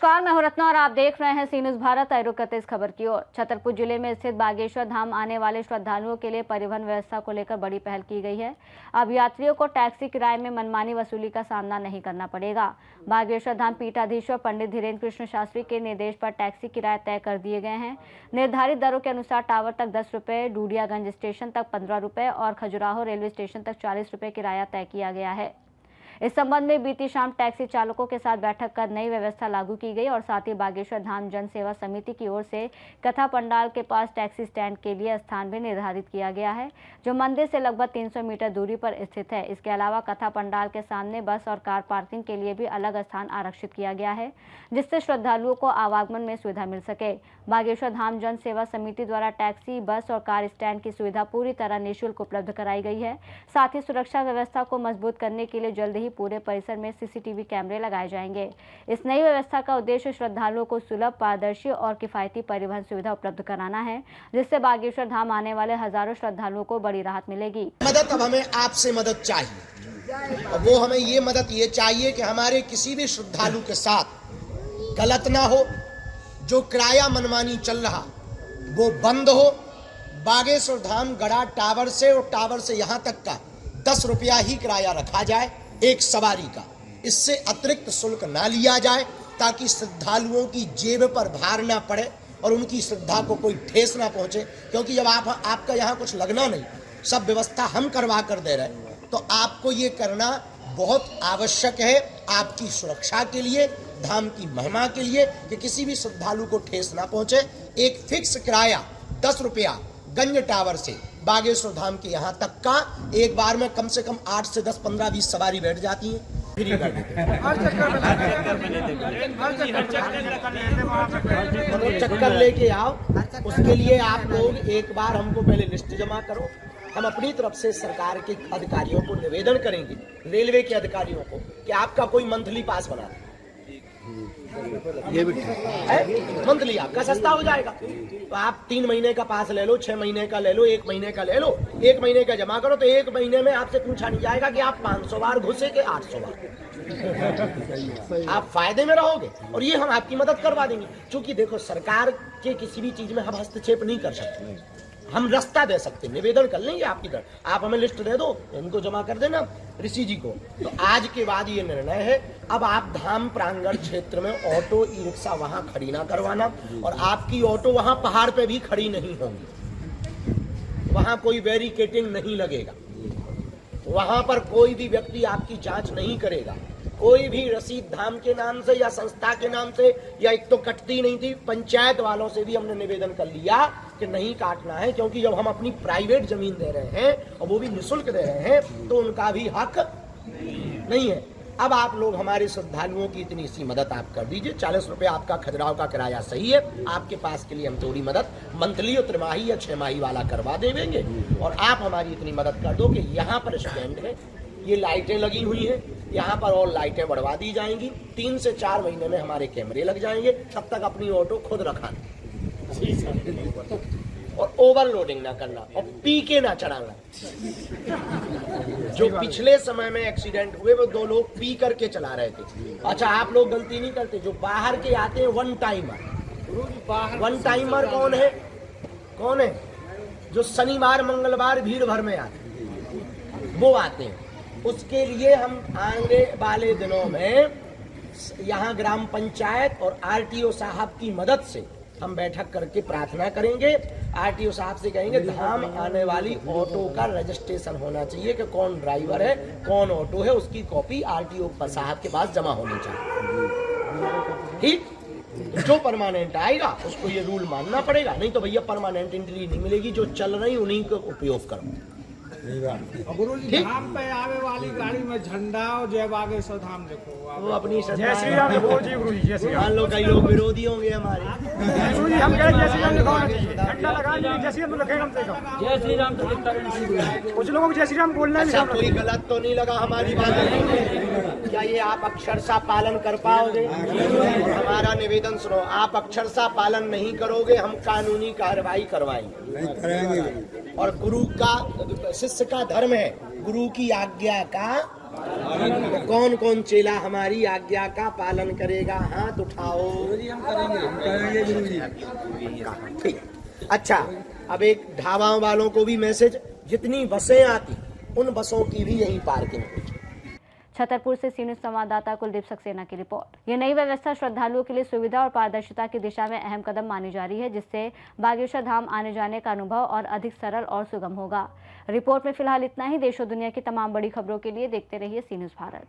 नमस्कार, मैं हूं रत्ना और आप देख रहे हैं सी न्यूज़ भारत। आइए रुक करते इस खबर की ओर। छतरपुर जिले में स्थित बागेश्वर धाम आने वाले श्रद्धालुओं के लिए परिवहन व्यवस्था को लेकर बड़ी पहल की गई है। अब यात्रियों को टैक्सी किराए में मनमानी वसूली का सामना नहीं करना पड़ेगा। बागेश्वर धाम पीठाधीश्वर पंडित धीरेन्द्र कृष्ण शास्त्री के निर्देश पर टैक्सी किराए तय कर दिए गए हैं। निर्धारित दरों के अनुसार टावर तक 10 रुपये, डूडियागंज स्टेशन तक 15 रुपये और खजुराहो रेलवे स्टेशन तक 40 रुपये किराया तय किया गया है। इस संबंध में बीती शाम टैक्सी चालकों के साथ बैठक कर नई व्यवस्था लागू की गई और साथ ही बागेश्वर धाम जन सेवा समिति की ओर से कथा पंडाल के पास टैक्सी स्टैंड के लिए स्थान भी निर्धारित किया गया है, जो मंदिर से लगभग 300 मीटर दूरी पर स्थित है। इसके अलावा कथा पंडाल के सामने बस और कार पार्किंग के लिए भी अलग स्थान आरक्षित किया गया है, जिससे श्रद्धालुओं को आवागमन में सुविधा मिल सके। बागेश्वर धाम जन सेवा समिति द्वारा टैक्सी, बस और कार स्टैंड की सुविधा पूरी तरह निःशुल्क उपलब्ध कराई गई है। साथ ही सुरक्षा व्यवस्था को मजबूत करने के लिए जल्द ही पूरे परिसर में सीसीटीवी कैमरे लगाए जाएंगे। इस नई व्यवस्था का उद्देश्य श्रद्धालुओं को सुलभ, पारदर्शी और किफायती परिवहन सुविधा उपलब्ध कराना है, जिससे बागेश्वर धाम आने वाले हजारों श्रद्धालुओं को बड़ी राहत मिलेगी। मदद अब हमें आपसे मदद चाहिए और वो हमें ये मदद ये चाहिए कि हमारे किसी भी श्रद्धालु के साथ गलत ना हो। जो किराया मनमानी चल रहा वो बंद हो। बागेश्वर धाम गड़ा टावर से और टावर से यहाँ तक का 10 रुपया ही किराया रखा जाए एक सवारी का। इससे अतिरिक्त शुल्क ना लिया जाए ताकि श्रद्धालुओं की जेब पर भार ना पड़े और उनकी श्रद्धा को कोई ठेस ना पहुंचे। क्योंकि जब आपका यहाँ कुछ लगना नहीं, सब व्यवस्था हम करवा कर दे रहे हैं, तो आपको ये करना बहुत आवश्यक है आपकी सुरक्षा के लिए, धाम की महिमा के लिए, कि किसी भी श्रद्धालु को ठेस ना पहुंचे। एक फिक्स किराया 10 रुपया गंज टावर से बागेश्वर धाम के यहाँ तक का, एक बार में कम से कम 8 से 10, 15, 20 सवारी बैठ जाती है। फ्री कर देते हैं। चक्कर लेके आओ, उसके लिए आप लोग एक बार हमको पहले लिस्ट जमा करो। हम अपनी तरफ से सरकार के अधिकारियों को निवेदन करेंगे, रेलवे के अधिकारियों को, कि आपका कोई मंथली पास बना दे। ये भी है, मंथली आपका सस्ता हो जाएगा। तो आप 3 महीने का पास ले लो, 6 महीने का ले लो, 1 महीने का ले लो। 1 महीने का जमा करो तो 1 महीने में आपसे पूछा नहीं जाएगा कि आप 500 बार घुसे के 800 बार। आप फायदे में रहोगे और ये हम आपकी मदद करवा देंगे। क्योंकि देखो, सरकार के किसी भी चीज में हम हस्तक्षेप नहीं कर सकते, हम रास्ता दे सकते, निवेदन कर लेंगे आपकी तरफ। आप हमें लिस्ट दे दो, इनको जमा कर देना ऋषि जी को। तो आज के बाद ये निर्णय है, अब आप धाम प्रांगण क्षेत्र में ऑटो, ई रिक्शा वहां खड़ी ना करवाना, और आपकी ऑटो वहां पहाड़ पे भी खड़ी नहीं होंगी। वहां कोई बैरिकेडिंग नहीं लगेगा, वहां पर कोई भी व्यक्ति आपकी जांच नहीं करेगा। कोई भी रसीद धाम के नाम से या संस्था के नाम से, या एक तो कटती नहीं थी, पंचायत वालों से भी हमने निवेदन कर लिया कि नहीं काटना है। क्योंकि जब हम अपनी प्राइवेट जमीन दे रहे हैं और वो भी निःशुल्क दे रहे हैं, तो उनका भी हक नहीं है। अब आप लोग हमारे श्रद्धालुओं की इतनी सी मदद आप कर दीजिए। 40 रुपये आपका खजुराहो का किराया सही है। आपके पास के लिए हम थोड़ी मदद मंथली और त्रिमाही या 6 माही वाला करवा देंगे। और आप हमारी इतनी मदद कर दो कि यहाँ पर स्टैंड है, ये लाइटें लगी हुई हैं, यहाँ पर और लाइटें बढ़वा दी जाएंगी। 3 से 4 महीने में हमारे कैमरे लग जाएंगे। तब तक अपनी ऑटो खुद रखाना और ओवरलोडिंग ना करना और पी के ना चढ़ाना। जो पिछले समय में एक्सीडेंट हुए वो 2 लोग पी करके चला रहे थे। अच्छा, आप लोग गलती नहीं करते, जो बाहर के आते हैं वन टाइमर। वन टाइमर कौन है? कौन है? जो शनिवार मंगलवार भीड़ भर में आते हैं, वो आते हैं। उसके लिए हम आने वाले दिनों में यहाँ ग्राम पंचायत और आरटीओ साहब की मदद से हम बैठक करके प्रार्थना करेंगे। आरटीओ साहब से कहेंगे धाम आने वाली ऑटो का रजिस्ट्रेशन होना चाहिए कि कौन ड्राइवर है, कौन ऑटो है, उसकी कॉपी आरटीओ साहब के पास जमा होनी चाहिए। ठीक, जो परमानेंट आएगा उसको ये रूल मानना पड़ेगा, नहीं तो भैया परमानेंट एंट्री नहीं मिलेगी। जो चल रही उन्हीं को उपयोग करो। गुरु जी, धाम पे आवे वाली गाड़ी में झंडा और जय बागेश्वर धाम देखो, वो अपनी जय श्री राम बोल जी। गुरु जी, जय श्री राम। मान लो कई लोग विरोधी होंगे हमारे। गुरु जी, हम कह रहे जय श्री राम लिखवाना चाहिए, झंडा लगा लीजिए, जय श्री राम लिखे कम से कम। जय श्री राम तो लिखता रहना। कुछ लोगों को जय श्री राम बोलना है। अच्छा, कोई गलत तो नहीं लगा हमारी बात? क्या ये आप अक्षरशः पालन कर पाओगे? हमारा निवेदन सुनो, आप अक्षरशः पालन नहीं करोगे, हम कानूनी कार्रवाई करवाएंगे। और गुरु का, शिष्य का धर्म है गुरु की आज्ञा का तो कौन कौन चेला हमारी आज्ञा का पालन करेगा? हाथ उठाओ। हम करेंगे गुरु जी। ठीक। अच्छा, अब एक ढाबा वालों को भी मैसेज, जितनी बसें आती उन बसों की भी यही पार्किंग हुई। छतरपुर से सी न्यूज़ संवाददाता कुलदीप सक्सेना की रिपोर्ट। ये नई व्यवस्था श्रद्धालुओं के लिए सुविधा और पारदर्शिता की दिशा में अहम कदम मानी जा रही है, जिससे बागेश्वर धाम आने जाने का अनुभव और अधिक सरल और सुगम होगा। रिपोर्ट में फिलहाल इतना ही। देश और दुनिया की तमाम बड़ी खबरों के लिए देखते रहिए सी न्यूज़ भारत।